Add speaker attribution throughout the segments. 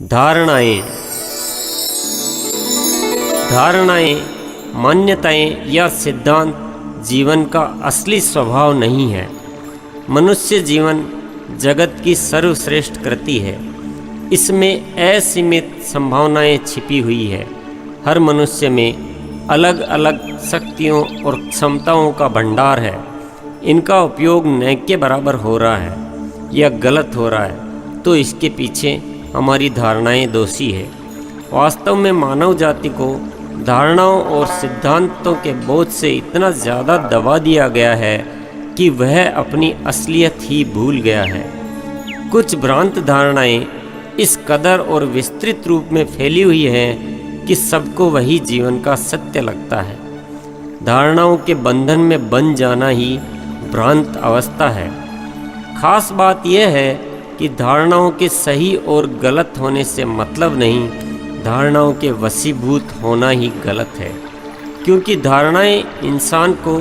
Speaker 1: धारणाएं धारणाएं मान्यताएं या सिद्धांत जीवन का असली स्वभाव नहीं है। मनुष्य जीवन जगत की सर्वश्रेष्ठ कृति है। इसमें असीमित संभावनाएं छिपी हुई है। हर मनुष्य में अलग अलग शक्तियों और क्षमताओं का भंडार है। इनका उपयोग न के बराबर हो रहा है या गलत हो रहा है तो इसके पीछे हमारी धारणाएं दोषी है। वास्तव में मानव जाति को धारणाओं और सिद्धांतों के बोझ से इतना ज़्यादा दबा दिया गया है कि वह अपनी असलियत ही भूल गया है। कुछ भ्रांत धारणाएं इस कदर और विस्तृत रूप में फैली हुई हैं कि सबको वही जीवन का सत्य लगता है। धारणाओं के बंधन में बंध जाना ही भ्रांत अवस्था है। खास बात यह है कि धारणाओं के सही और गलत होने से मतलब नहीं, धारणाओं के वशीभूत होना ही गलत है। क्योंकि धारणाएं इंसान को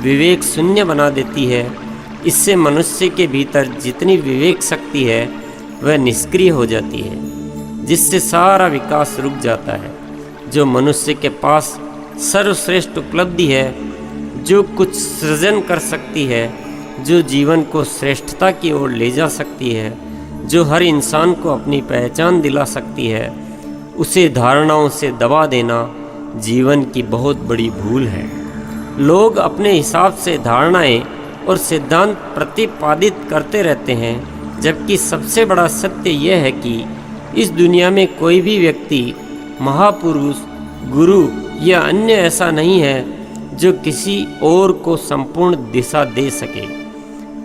Speaker 1: विवेक शून्य बना देती है। इससे मनुष्य के भीतर जितनी विवेक शक्ति है वह निष्क्रिय हो जाती है, जिससे सारा विकास रुक जाता है। जो मनुष्य के पास सर्वश्रेष्ठ उपलब्धि है, जो कुछ सृजन कर सकती है, जो जीवन को श्रेष्ठता की ओर ले जा सकती है, जो हर इंसान को अपनी पहचान दिला सकती है, उसे धारणाओं से दबा देना जीवन की बहुत बड़ी भूल है। लोग अपने हिसाब से धारणाएं और सिद्धांत प्रतिपादित करते रहते हैं, जबकि सबसे बड़ा सत्य यह है कि इस दुनिया में कोई भी व्यक्ति, महापुरुष, गुरु या अन्य ऐसा नहीं है जो किसी और को संपूर्ण दिशा दे सके।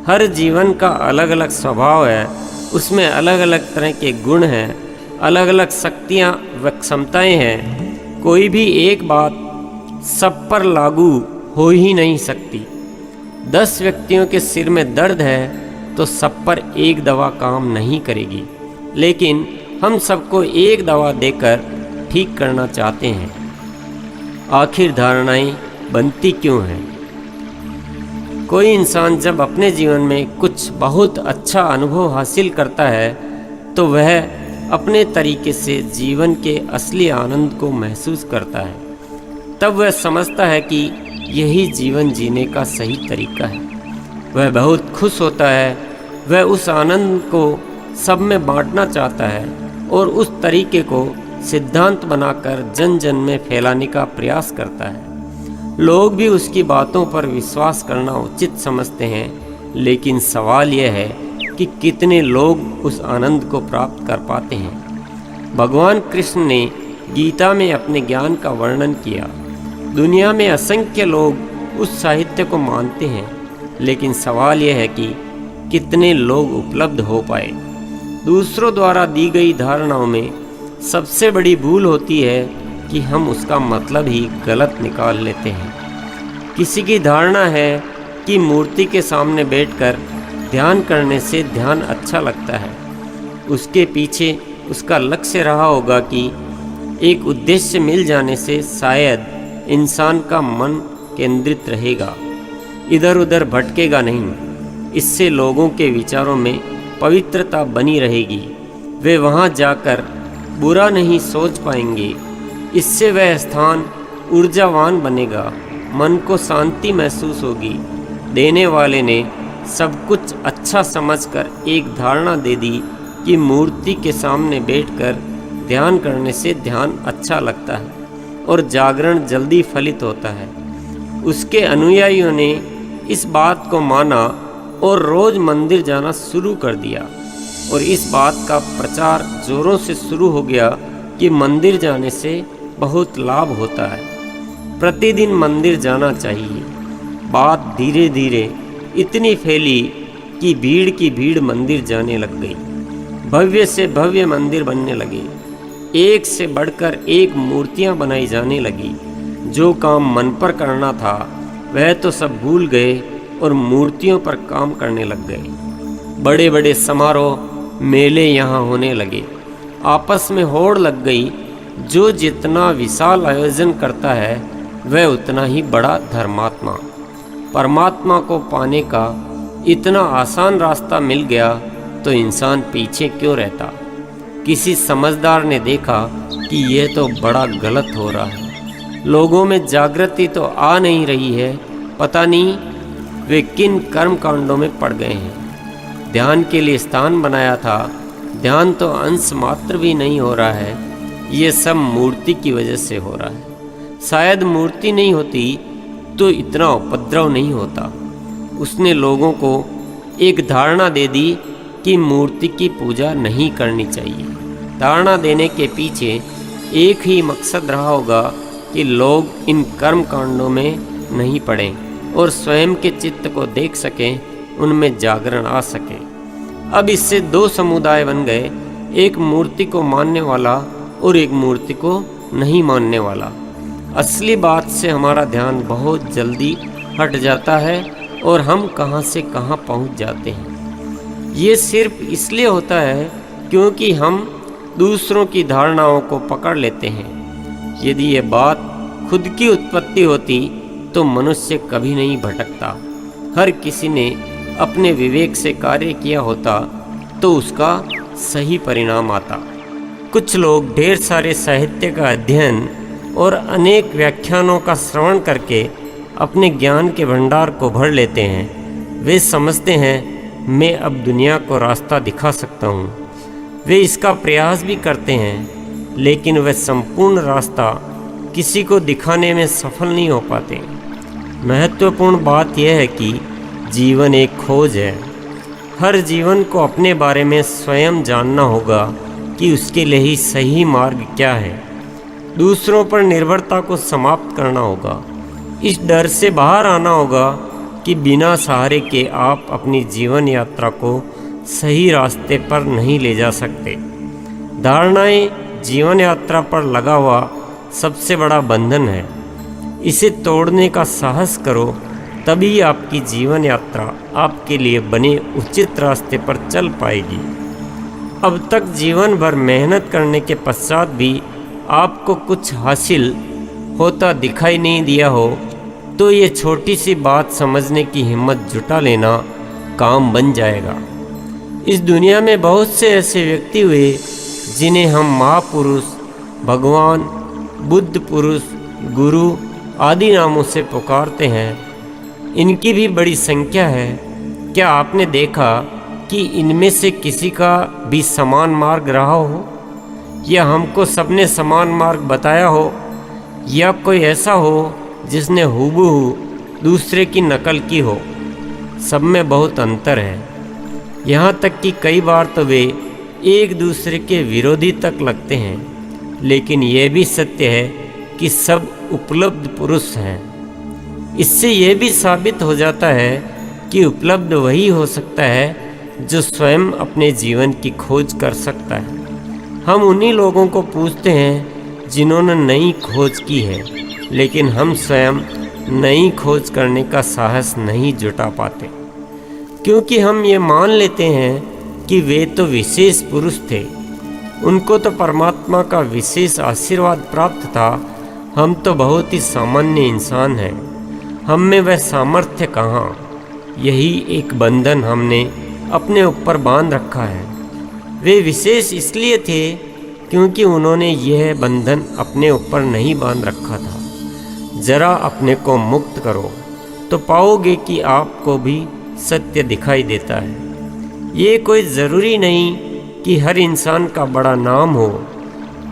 Speaker 1: हर जीवन का अलग अलग स्वभाव है, उसमें अलग अलग तरह के गुण हैं, अलग अलग शक्तियाँ व क्षमताएँ हैं। कोई भी एक बात सब पर लागू हो ही नहीं सकती। 10 व्यक्तियों के सिर में दर्द है तो सब पर एक दवा काम नहीं करेगी, लेकिन हम सबको एक दवा देकर ठीक करना चाहते हैं। आखिर धारणाएं बनती क्यों हैं? कोई इंसान जब अपने जीवन में कुछ बहुत अच्छा अनुभव हासिल करता है तो वह अपने तरीके से जीवन के असली आनंद को महसूस करता है। तब वह समझता है कि यही जीवन जीने का सही तरीका है। वह बहुत खुश होता है। वह उस आनंद को सब में बांटना चाहता है और उस तरीके को सिद्धांत बनाकर जन जन में फैलाने का प्रयास करता है। लोग भी उसकी बातों पर विश्वास करना उचित समझते हैं, लेकिन सवाल यह है कि कितने लोग उस आनंद को प्राप्त कर पाते हैं। भगवान कृष्ण ने गीता में अपने ज्ञान का वर्णन किया। दुनिया में असंख्य लोग उस साहित्य को मानते हैं, लेकिन सवाल यह है कि कितने लोग उपलब्ध हो पाए। दूसरों द्वारा दी गई धारणाओं में सबसे बड़ी भूल होती है कि हम उसका मतलब ही गलत निकाल लेते हैं। किसी की धारणा है कि मूर्ति के सामने बैठकर ध्यान करने से ध्यान अच्छा लगता है। उसके पीछे उसका लक्ष्य रहा होगा कि एक उद्देश्य मिल जाने से शायद इंसान का मन केंद्रित रहेगा, इधर उधर भटकेगा नहीं। इससे लोगों के विचारों में पवित्रता बनी रहेगी। वे वहाँ जाकर बुरा नहीं सोच पाएंगे। इससे वह स्थान ऊर्जावान बनेगा, मन को शांति महसूस होगी। देने वाले ने सब कुछ अच्छा समझकर एक धारणा दे दी कि मूर्ति के सामने बैठकर ध्यान करने से ध्यान अच्छा लगता है और जागरण जल्दी फलित होता है। उसके अनुयायियों ने इस बात को माना और रोज़ मंदिर जाना शुरू कर दिया और इस बात का प्रचार जोरों से शुरू हो गया कि मंदिर जाने से बहुत लाभ होता है, प्रतिदिन मंदिर जाना चाहिए। बात धीरे धीरे इतनी फैली कि भीड़ की भीड़ मंदिर जाने लग गई। भव्य से भव्य मंदिर बनने लगे। एक से बढ़कर एक मूर्तियां बनाई जाने लगी। जो काम मन पर करना था वह तो सब भूल गए और मूर्तियों पर काम करने लग गए। बड़े बड़े समारोह, मेले यहाँ होने लगे। आपस में होड़ लग गई। जो जितना विशाल आयोजन करता है वह उतना ही बड़ा धर्मात्मा। परमात्मा को पाने का इतना आसान रास्ता मिल गया तो इंसान पीछे क्यों रहता? किसी समझदार ने देखा कि यह तो बड़ा गलत हो रहा है, लोगों में जागृति तो आ नहीं रही है, पता नहीं वे किन कर्म कांडों में पड़ गए हैं। ध्यान के लिए स्थान बनाया था, ध्यान तो अंश मात्र भी नहीं हो रहा है। ये सब मूर्ति की वजह से हो रहा है। शायद मूर्ति नहीं होती तो इतना उपद्रव नहीं होता। उसने लोगों को एक धारणा दे दी कि मूर्ति की पूजा नहीं करनी चाहिए। धारणा देने के पीछे एक ही मकसद रहा होगा कि लोग इन कर्म कांडों में नहीं पड़ें और स्वयं के चित्त को देख सकें, उनमें जागरण आ सके। अब इससे दो समुदाय बन गए, एक मूर्ति को मानने वाला और एक मूर्ति को नहीं मानने वाला। असली बात से हमारा ध्यान बहुत जल्दी हट जाता है और हम कहाँ से कहाँ पहुँच जाते हैं। ये सिर्फ इसलिए होता है क्योंकि हम दूसरों की धारणाओं को पकड़ लेते हैं। यदि ये बात खुद की उत्पत्ति होती तो मनुष्य कभी नहीं भटकता। हर किसी ने अपने विवेक से कार्य किया होता तो उसका सही परिणाम आता। कुछ लोग ढेर सारे साहित्य का अध्ययन और अनेक व्याख्यानों का श्रवण करके अपने ज्ञान के भंडार को भर लेते हैं। वे समझते हैं मैं अब दुनिया को रास्ता दिखा सकता हूँ। वे इसका प्रयास भी करते हैं, लेकिन वे संपूर्ण रास्ता किसी को दिखाने में सफल नहीं हो पाते। महत्वपूर्ण बात यह है कि जीवन एक खोज है। हर जीवन को अपने बारे में स्वयं जानना होगा कि उसके लिए ही सही मार्ग क्या है। दूसरों पर निर्भरता को समाप्त करना होगा। इस डर से बाहर आना होगा कि बिना सहारे के आप अपनी जीवन यात्रा को सही रास्ते पर नहीं ले जा सकते। धारणाएं जीवन यात्रा पर लगा हुआ सबसे बड़ा बंधन है। इसे तोड़ने का साहस करो, तभी आपकी जीवन यात्रा आपके लिए बने उचित रास्ते पर चल पाएगी। अब तक जीवन भर मेहनत करने के पश्चात भी आपको कुछ हासिल होता दिखाई नहीं दिया हो तो ये छोटी सी बात समझने की हिम्मत जुटा लेना काम बन जाएगा। इस दुनिया में बहुत से ऐसे व्यक्ति हुए जिन्हें हम महापुरुष, भगवान, बुद्ध पुरुष, गुरु आदि नामों से पुकारते हैं। इनकी भी बड़ी संख्या है। क्या आपने देखा कि इनमें से किसी का भी समान मार्ग रहा हो, या हमको सबने समान मार्ग बताया हो, या कोई ऐसा हो जिसने हूबहू दूसरे की नकल की हो? सब में बहुत अंतर है। यहाँ तक कि कई बार तो वे एक दूसरे के विरोधी तक लगते हैं। लेकिन यह भी सत्य है कि सब उपलब्ध पुरुष हैं। इससे यह भी साबित हो जाता है कि उपलब्ध वही हो सकता है जो स्वयं अपने जीवन की खोज कर सकता है। हम उन्हीं लोगों को पूछते हैं जिन्होंने नई खोज की है, लेकिन हम स्वयं नई खोज करने का साहस नहीं जुटा पाते, क्योंकि हम ये मान लेते हैं कि वे तो विशेष पुरुष थे, उनको तो परमात्मा का विशेष आशीर्वाद प्राप्त था। हम तो बहुत ही सामान्य इंसान हैं, हम में वह सामर्थ्य कहाँ। यही एक बंधन हमने अपने ऊपर बांध रखा है। वे विशेष इसलिए थे क्योंकि उन्होंने यह बंधन अपने ऊपर नहीं बांध रखा था। जरा अपने को मुक्त करो तो पाओगे कि आपको भी सत्य दिखाई देता है। ये कोई ज़रूरी नहीं कि हर इंसान का बड़ा नाम हो,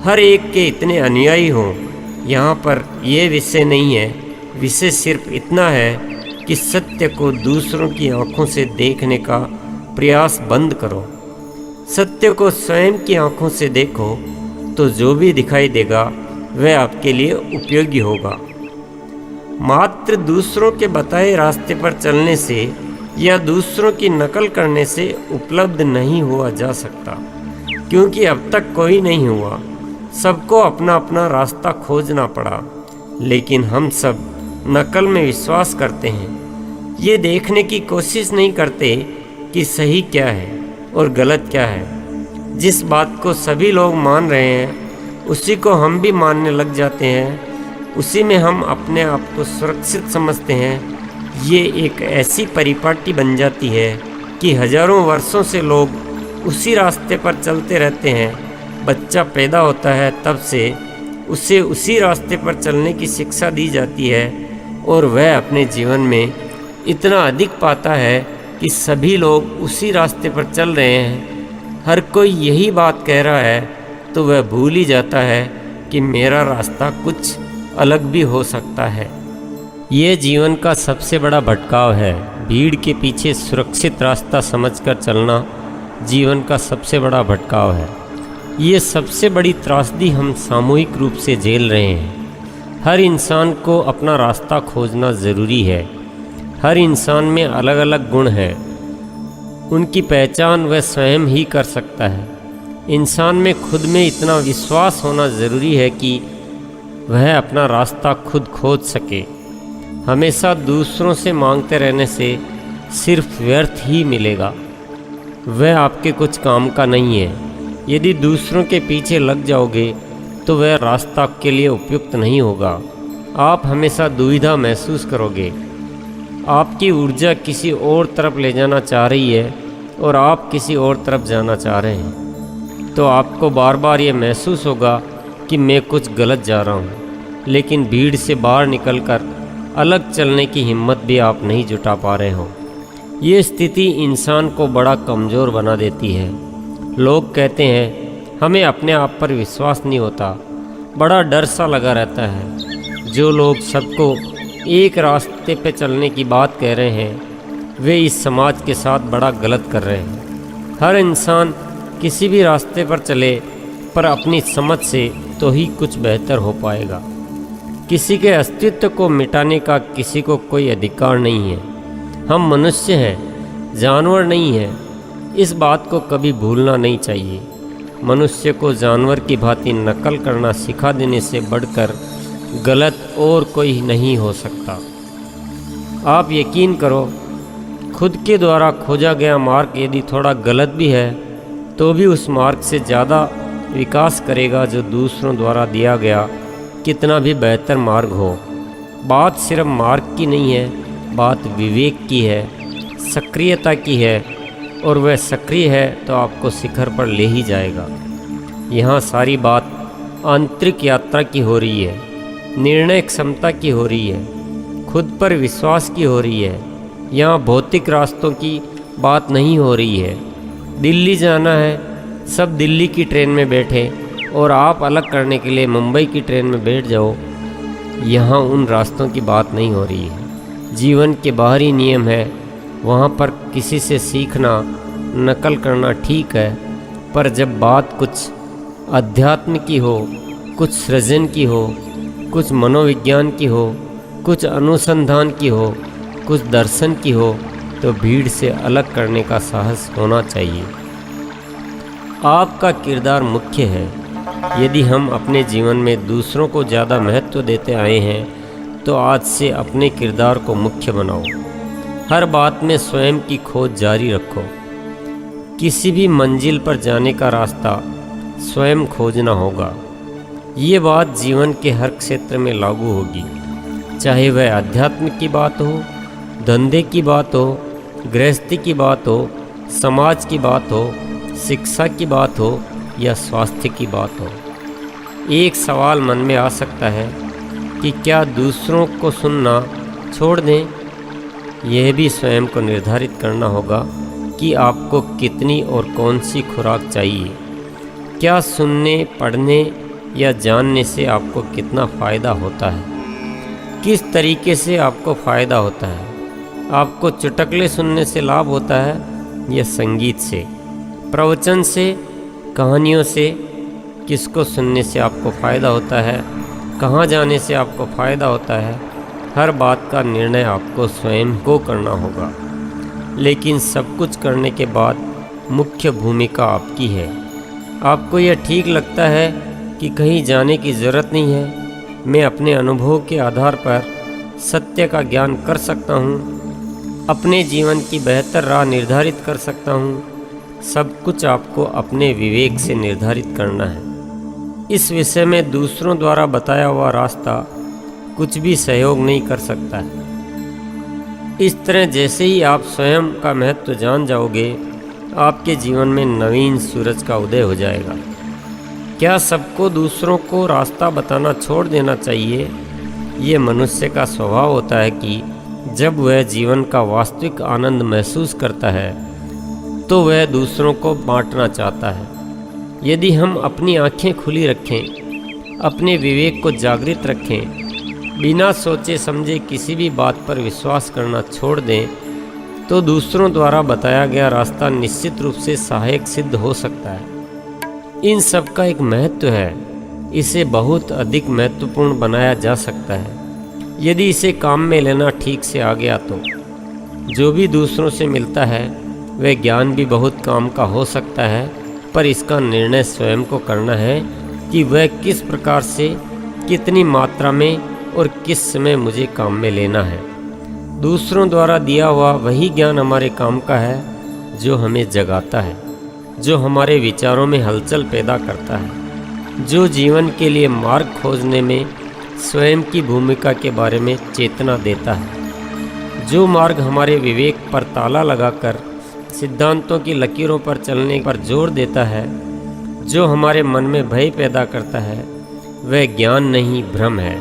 Speaker 1: हर एक के इतने अनुयायी हों। यहाँ पर यह विषय नहीं है। विषय सिर्फ इतना है कि सत्य को दूसरों की आंखों से देखने का प्रयास बंद करो। सत्य को स्वयं की आंखों से देखो तो जो भी दिखाई देगा वह आपके लिए उपयोगी होगा। मात्र दूसरों के बताए रास्ते पर चलने से या दूसरों की नकल करने से उपलब्ध नहीं हुआ जा सकता, क्योंकि अब तक कोई नहीं हुआ। सबको अपना अपना रास्ता खोजना पड़ा, लेकिन हम सब नकल में विश्वास करते हैं। ये देखने की कोशिश नहीं करते कि सही क्या है और गलत क्या है। जिस बात को सभी लोग मान रहे हैं उसी को हम भी मानने लग जाते हैं, उसी में हम अपने आप को सुरक्षित समझते हैं। ये एक ऐसी परिपाटी बन जाती है कि हजारों वर्षों से लोग उसी रास्ते पर चलते रहते हैं, बच्चा पैदा होता है तब से उसे उसी रास्ते पर चलने की शिक्षा दी जाती है और वह अपने जीवन में इतना अधिक पाता है कि सभी लोग उसी रास्ते पर चल रहे हैं, हर कोई यही बात कह रहा है, तो वह भूल ही जाता है कि मेरा रास्ता कुछ अलग भी हो सकता है। ये जीवन का सबसे बड़ा भटकाव है। भीड़ के पीछे सुरक्षित रास्ता समझकर चलना जीवन का सबसे बड़ा भटकाव है। ये सबसे बड़ी त्रासदी हम सामूहिक रूप से झेल रहे हैं। हर इंसान को अपना रास्ता खोजना ज़रूरी है। हर इंसान में अलग अलग गुण हैं, उनकी पहचान वह स्वयं ही कर सकता है। इंसान में खुद में इतना विश्वास होना ज़रूरी है कि वह अपना रास्ता खुद खोज सके। हमेशा दूसरों से मांगते रहने से सिर्फ व्यर्थ ही मिलेगा, वह आपके कुछ काम का नहीं है। यदि दूसरों के पीछे लग जाओगे तो वह रास्ता आपके लिए उपयुक्त नहीं होगा। आप हमेशा दुविधा महसूस करोगे। आपकी ऊर्जा किसी और तरफ ले जाना चाह रही है और आप किसी और तरफ जाना चाह रहे हैं, तो आपको बार बार ये महसूस होगा कि मैं कुछ गलत जा रहा हूँ, लेकिन भीड़ से बाहर निकलकर अलग चलने की हिम्मत भी आप नहीं जुटा पा रहे हो। ये स्थिति इंसान को बड़ा कमज़ोर बना देती है। लोग कहते हैं हमें अपने आप पर विश्वास नहीं होता, बड़ा डर सा लगा रहता है। जो लोग सबको एक रास्ते पे चलने की बात कह रहे हैं, वे इस समाज के साथ बड़ा गलत कर रहे हैं। हर इंसान किसी भी रास्ते पर चले, पर अपनी समझ से तो ही कुछ बेहतर हो पाएगा। किसी के अस्तित्व को मिटाने का किसी को कोई अधिकार नहीं है। हम मनुष्य हैं, जानवर नहीं हैं। इस बात को कभी भूलना नहीं चाहिए। मनुष्य को जानवर की भांति नकल करना सिखा देने से बढ़कर गलत और कोई नहीं हो सकता। आप यकीन करो, खुद के द्वारा खोजा गया मार्ग यदि थोड़ा गलत भी है तो भी उस मार्ग से ज़्यादा विकास करेगा जो दूसरों द्वारा दिया गया कितना भी बेहतर मार्ग हो। बात सिर्फ मार्ग की नहीं है, बात विवेक की है, सक्रियता की है, और वह सक्रिय है तो आपको शिखर पर ले ही जाएगा। यहाँ सारी बात आंतरिक यात्रा की हो रही है, निर्णय क्षमता की हो रही है, खुद पर विश्वास की हो रही है। यहाँ भौतिक रास्तों की बात नहीं हो रही है। दिल्ली जाना है, सब दिल्ली की ट्रेन में बैठे और आप अलग करने के लिए मुंबई की ट्रेन में बैठ जाओ, यहाँ उन रास्तों की बात नहीं हो रही है। जीवन के बाहरी नियम है, वहाँ पर किसी से सीखना, नकल करना ठीक है, पर जब बात कुछ अध्यात्म की हो, कुछ सृजन की हो, कुछ मनोविज्ञान की हो, कुछ अनुसंधान की हो, कुछ दर्शन की हो, तो भीड़ से अलग करने का साहस होना चाहिए। आपका किरदार मुख्य है। यदि हम अपने जीवन में दूसरों को ज़्यादा महत्व देते आए हैं तो आज से अपने किरदार को मुख्य बनाओ। हर बात में स्वयं की खोज जारी रखो। किसी भी मंजिल पर जाने का रास्ता स्वयं खोजना होगा। ये बात जीवन के हर क्षेत्र में लागू होगी, चाहे वह अध्यात्म की बात हो, धंधे की बात हो, गृहस्थी की बात हो, समाज की बात हो, शिक्षा की बात हो या स्वास्थ्य की बात हो। एक सवाल मन में आ सकता है कि क्या दूसरों को सुनना छोड़ दें? यह भी स्वयं को निर्धारित करना होगा कि आपको कितनी और कौन सी खुराक चाहिए। क्या सुनने, पढ़ने या जानने से आपको कितना फ़ायदा होता है? किस तरीके से आपको फ़ायदा होता है? आपको चुटकुले सुनने से लाभ होता है या संगीत से, प्रवचन से, कहानियों से? किसको सुनने से आपको फ़ायदा होता है? कहाँ जाने से आपको फ़ायदा होता है? हर बात का निर्णय आपको स्वयं को करना होगा, लेकिन सब कुछ करने के बाद मुख्य भूमिका आपकी है। आपको यह ठीक लगता है कि कहीं जाने की ज़रूरत नहीं है, मैं अपने अनुभव के आधार पर सत्य का ज्ञान कर सकता हूँ, अपने जीवन की बेहतर राह निर्धारित कर सकता हूँ। सब कुछ आपको अपने विवेक से निर्धारित करना है। इस विषय में दूसरों द्वारा बताया हुआ रास्ता कुछ भी सहयोग नहीं कर सकता है। इस तरह जैसे ही आप स्वयं का महत्व जान जाओगे, आपके जीवन में नवीन सूरज का उदय हो जाएगा। क्या सबको दूसरों को रास्ता बताना छोड़ देना चाहिए? ये मनुष्य का स्वभाव होता है कि जब वह जीवन का वास्तविक आनंद महसूस करता है तो वह दूसरों को बांटना चाहता है। यदि हम अपनी आंखें खुली रखें, अपने विवेक को जागृत रखें, बिना सोचे समझे किसी भी बात पर विश्वास करना छोड़ दें, तो दूसरों द्वारा बताया गया रास्ता निश्चित रूप से सहायक सिद्ध हो सकता है। इन सब का एक महत्व है, इसे बहुत अधिक महत्वपूर्ण बनाया जा सकता है यदि इसे काम में लेना ठीक से आ गया तो। जो भी दूसरों से मिलता है वह ज्ञान भी बहुत काम का हो सकता है, पर इसका निर्णय स्वयं को करना है कि वह किस प्रकार से, कितनी मात्रा में और किस समय मुझे काम में लेना है। दूसरों द्वारा दिया हुआ वही ज्ञान हमारे काम का है जो हमें जगाता है, जो हमारे विचारों में हलचल पैदा करता है, जो जीवन के लिए मार्ग खोजने में स्वयं की भूमिका के बारे में चेतना देता है, जो मार्ग हमारे विवेक पर ताला लगाकर सिद्धांतों की लकीरों पर चलने पर जोर देता है, जो हमारे मन में भय पैदा करता है, वह ज्ञान नहीं भ्रम है।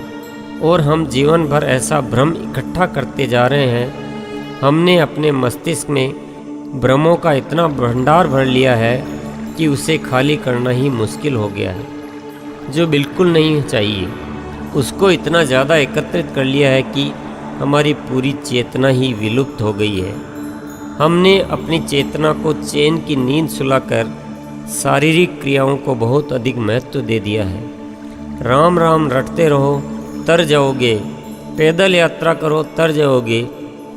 Speaker 1: और हम जीवन भर ऐसा भ्रम इकट्ठा करते जा रहे हैं। हमने अपने मस्तिष्क में भ्रमों का इतना भंडार भर लिया है कि उसे खाली करना ही मुश्किल हो गया है। जो बिल्कुल नहीं चाहिए उसको इतना ज़्यादा एकत्रित कर लिया है कि हमारी पूरी चेतना ही विलुप्त हो गई है। हमने अपनी चेतना को चैन की नींद सुलाकर शारीरिक क्रियाओं को बहुत अधिक महत्व दे दिया है। राम राम रटते रहो तर जाओगे, पैदल यात्रा करो तर जाओगे,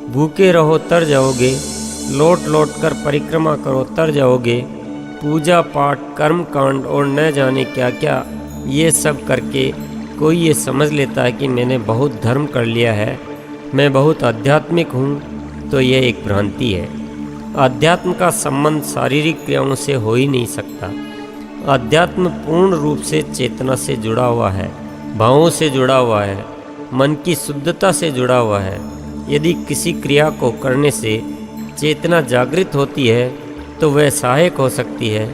Speaker 1: भूखे रहो तर जाओगे, लौट लौट कर परिक्रमा करो तर जाओगे, पूजा पाठ कर्म कांड और न जाने क्या क्या, ये सब करके कोई ये समझ लेता है कि मैंने बहुत धर्म कर लिया है, मैं बहुत आध्यात्मिक हूँ, तो यह एक भ्रांति है। अध्यात्म का संबंध शारीरिक क्रियाओं से हो ही नहीं सकता। अध्यात्म पूर्ण रूप से चेतना से जुड़ा हुआ है, भावों से जुड़ा हुआ है, मन की शुद्धता से जुड़ा हुआ है। यदि किसी क्रिया को करने से चेतना जागृत होती है तो वह सहायक हो सकती है,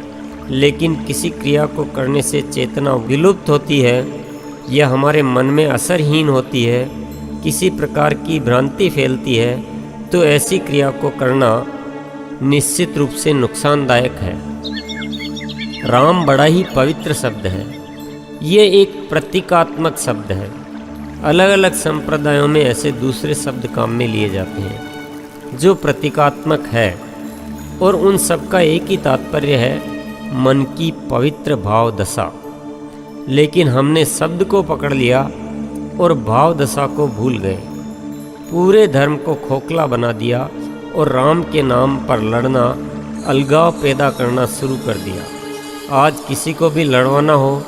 Speaker 1: लेकिन किसी क्रिया को करने से चेतना विलुप्त होती है या हमारे मन में असरहीन होती है, किसी प्रकार की भ्रांति फैलती है, तो ऐसी क्रिया को करना निश्चित रूप से नुकसानदायक है। राम बड़ा ही पवित्र शब्द है। ये एक प्रतीकात्मक शब्द है। अलग अलग संप्रदायों में ऐसे दूसरे शब्द काम में लिए जाते हैं जो प्रतीकात्मक है, और उन सब का एक ही तात्पर्य है मन की पवित्र भाव दशा। लेकिन हमने शब्द को पकड़ लिया और भाव दशा को भूल गए, पूरे धर्म को खोखला बना दिया और राम के नाम पर लड़ना, अलगाव पैदा करना शुरू कर दिया। आज किसी को भी लड़वाना हो,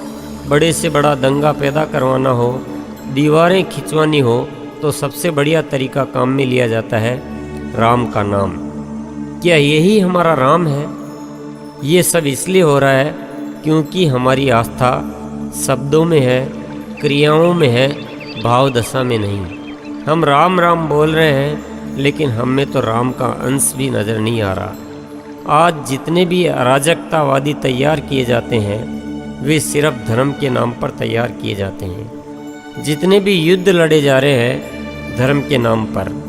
Speaker 1: बड़े से बड़ा दंगा पैदा करवाना हो, दीवारें खिंचवानी हो, तो सबसे बढ़िया तरीका काम में लिया जाता है राम का नाम। क्या यही हमारा राम है? ये सब इसलिए हो रहा है क्योंकि हमारी आस्था शब्दों में है, क्रियाओं में है, भाव दशा में नहीं। हम राम राम बोल रहे हैं, लेकिन हम में तो राम का अंश भी नज़र नहीं आ रहा। आज जितने भी अराजकतावादी तैयार किए जाते हैं वे सिर्फ धर्म के नाम पर तैयार किए जाते हैं। जितने भी युद्ध लड़े जा रहे हैं धर्म के नाम पर,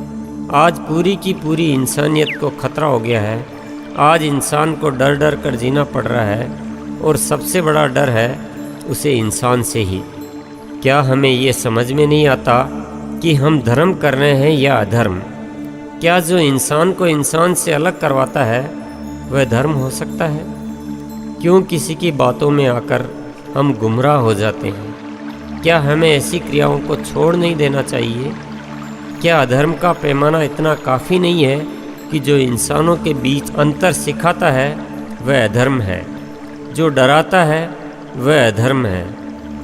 Speaker 1: आज पूरी की पूरी इंसानियत को खतरा हो गया है। आज इंसान को डर डर कर जीना पड़ रहा है, और सबसे बड़ा डर है उसे इंसान से ही। क्या हमें ये समझ में नहीं आता कि हम धर्म कर रहे हैं या अधर्म? क्या जो इंसान को इंसान से अलग करवाता है वह धर्म हो सकता है? क्यों किसी की बातों में आकर हम गुमराह हो जाते हैं? क्या हमें ऐसी क्रियाओं को छोड़ नहीं देना चाहिए? क्या अधर्म का पैमाना इतना काफ़ी नहीं है कि जो इंसानों के बीच अंतर सिखाता है वह अधर्म है, जो डराता है वह अधर्म है?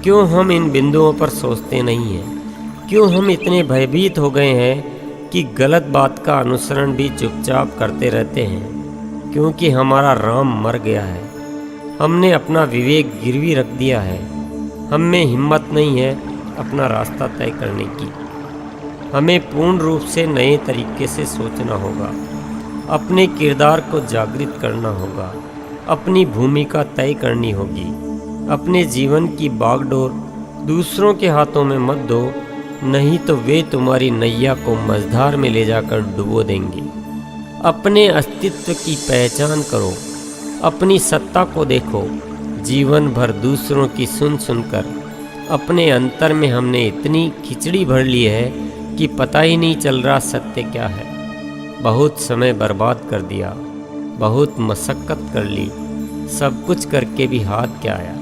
Speaker 1: क्यों हम इन बिंदुओं पर सोचते नहीं हैं? क्यों हम इतने भयभीत हो गए हैं कि गलत बात का अनुसरण भी चुपचाप करते रहते हैं? क्योंकि हमारा राम मर गया है। हमने अपना विवेक गिरवी रख दिया है। हम में हिम्मत नहीं है अपना रास्ता तय करने की। हमें पूर्ण रूप से नए तरीके से सोचना होगा, अपने किरदार को जागृत करना होगा, अपनी भूमिका तय करनी होगी, अपने जीवन की बागडोर दूसरों के हाथों में मत दो, नहीं तो वे तुम्हारी नैया को मझधार में ले जाकर डुबो देंगे। अपने अस्तित्व की पहचान करो, अपनी सत्ता को देखो। जीवन भर दूसरों की सुन सुनकर अपने अंतर में हमने इतनी खिचड़ी भर ली है कि पता ही नहीं चल रहा सत्य क्या है। बहुत समय बर्बाद कर दिया, बहुत मशक्क़त कर ली, सब कुछ करके भी हाथ क्या आया।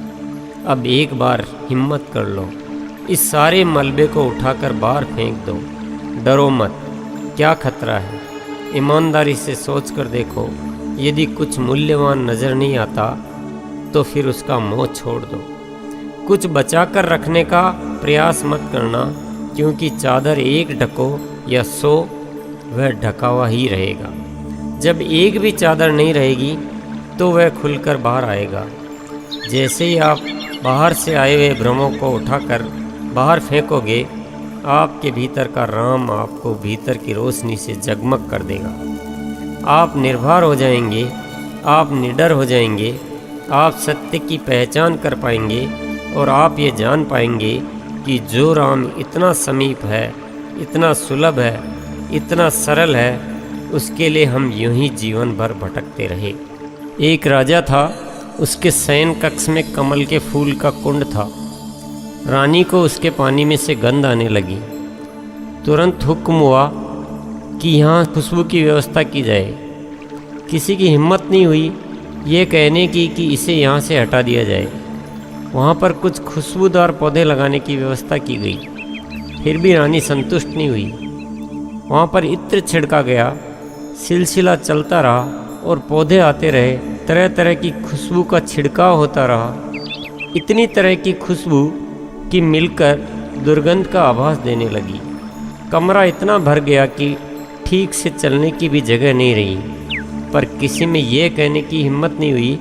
Speaker 1: अब एक बार हिम्मत कर लो, इस सारे मलबे को उठाकर बाहर फेंक दो। डरो मत, क्या खतरा है। ईमानदारी से सोच कर देखो, यदि कुछ मूल्यवान नज़र नहीं आता तो फिर उसका मोह छोड़ दो। कुछ बचा कर रखने का प्रयास मत करना, क्योंकि चादर एक ढको या 100 वह ढका हुआ ही रहेगा। जब एक भी चादर नहीं रहेगी तो वह खुलकर बाहर आएगा। जैसे ही आप बाहर से आए हुए भ्रमों को उठाकर बाहर फेंकोगे, आपके भीतर का राम आपको भीतर की रोशनी से जगमग कर देगा। आप निर्भर हो जाएंगे, आप निडर हो जाएंगे, आप सत्य की पहचान कर पाएंगे और आप ये जान पाएंगे कि जो राम इतना समीप है, इतना सुलभ है, इतना सरल है, उसके लिए हम यूं ही जीवन भर भटकते रहे। एक राजा था, उसके शयन कक्ष में कमल के फूल का कुंड था। रानी को उसके पानी में से गंध आने लगी। तुरंत हुक्म हुआ कि यहाँ खुशबू की व्यवस्था की जाए। किसी की हिम्मत नहीं हुई ये कहने की कि इसे यहाँ से हटा दिया जाए। वहाँ पर कुछ खुशबूदार पौधे लगाने की व्यवस्था की गई, फिर भी रानी संतुष्ट नहीं हुई। वहाँ पर इत्र छिड़का गया, सिलसिला चलता रहा और पौधे आते रहे, तरह तरह की खुशबू का छिड़काव होता रहा। इतनी तरह की खुशबू कि मिलकर दुर्गंध का आभास देने लगी। कमरा इतना भर गया कि ठीक से चलने की भी जगह नहीं रही, पर किसी में यह कहने की हिम्मत नहीं हुई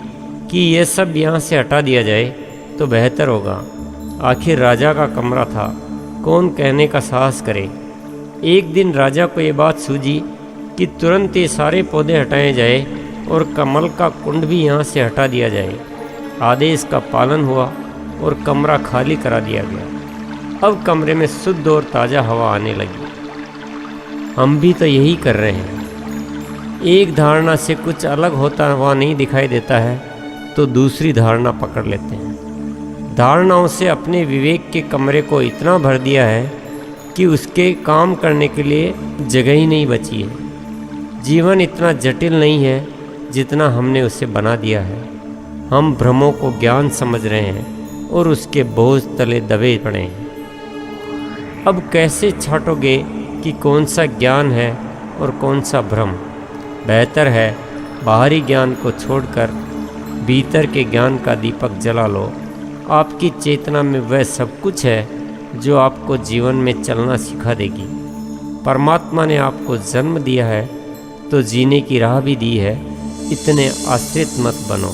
Speaker 1: कि यह सब यहाँ से हटा दिया जाए तो बेहतर होगा। आखिर राजा का कमरा था, कौन कहने का साहस करे। एक दिन राजा को ये बात सूझी कि तुरंत ये सारे पौधे हटाए जाए और कमल का कुंड भी यहाँ से हटा दिया जाए। आदेश का पालन हुआ और कमरा खाली करा दिया गया। अब कमरे में शुद्ध और ताज़ा हवा आने लगी। हम भी तो यही कर रहे हैं। एक धारणा से कुछ अलग होता हुआ नहीं दिखाई देता है तो दूसरी धारणा पकड़ लेते हैं। धारणाओं से अपने विवेक के कमरे को इतना भर दिया है कि उसके काम करने के लिए जगह ही नहीं बची है। जीवन इतना जटिल नहीं है जितना हमने उसे बना दिया है। हम भ्रमों को ज्ञान समझ रहे हैं और उसके बोझ तले दबे पड़े हैं। अब कैसे छांटोगे कि कौन सा ज्ञान है और कौन सा भ्रम? बेहतर है बाहरी ज्ञान को छोड़कर भीतर के ज्ञान का दीपक जला लो। आपकी चेतना में वह सब कुछ है जो आपको जीवन में चलना सिखा देगी। परमात्मा ने आपको जन्म दिया है तो जीने की राह भी दी है। इतने आश्रित मत बनो।